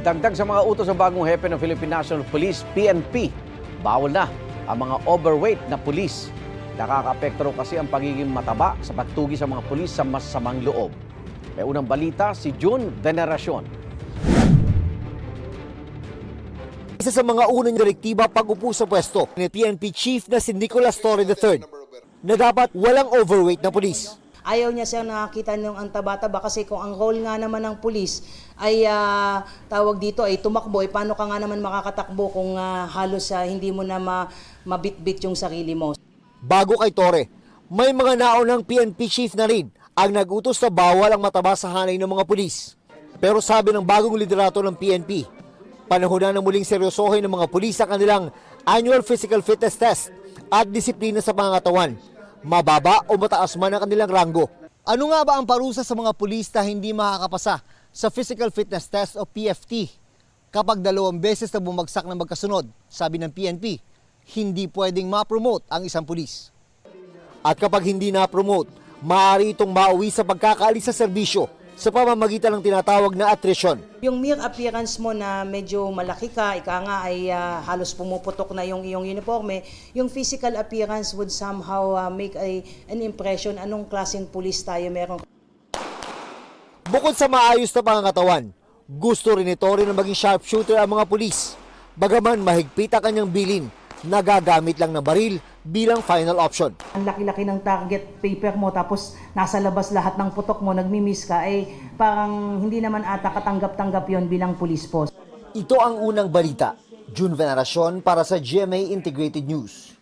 Dagdag sa mga utos ng bagong hepe ng Philippine National Police, PNP, bawal na ang mga overweight na pulis. Nakakaapekto raw kasi ang pagiging mataba sa pagtugi sa mga pulis sa masamang loob. May unang balita si June Veneracion. Isa sa mga unang direktiba pag-upo sa pwesto ni PNP Chief na si Nicolas Torre III na dapat walang overweight na pulis. Ayaw niya siya nakakita ng ang taba-taba kasi kung ang role nga naman ng pulis ay tawag dito ay tumakbo, paano ka nga naman makakatakbo kung halos hindi mo na mabitbit yung sarili mo. Bago kay Torre, may mga naunang PNP Chief na rin ang nag-utos na bawal ang mataba sa hanay ng mga pulis. Pero sabi ng bagong liderato ng PNP, panahon na muling seryosohin ng mga pulis sa kanilang annual physical fitness test at disiplina sa pangangatawan, mababa o mataas man ang kanilang ranggo. Ano nga ba ang parusa sa mga pulis na hindi makakapasa sa physical fitness test o PFT? Kapag 2 beses na bumagsak na magkasunod, sabi ng PNP, hindi pwedeng ma-promote ang isang pulis. At kapag hindi na-promote, maaari itong mauwi sa pagkakaalis sa serbisyo sa pamamagitan ng tinatawag na attrition. Yung mere appearance mo na medyo malaki ka, ika nga ay halos pumuputok na yung iyong uniforme, yung physical appearance would somehow make an impression anong klaseng pulis tayo meron. Bukod sa maayos na pangangatawan, gusto rin ni Torre na maging sharpshooter ang mga pulis. Bagaman mahigpit ang kanyang bilin, nagagamit lang ng baril bilang final option. Ang laki-laki ng target paper mo tapos nasa labas lahat ng putok mo, nagmi-miss ka, ay parang hindi naman ata katanggap-tanggap yon bilang pulis po. Ito ang unang balita. June Veneracion para sa GMA Integrated News.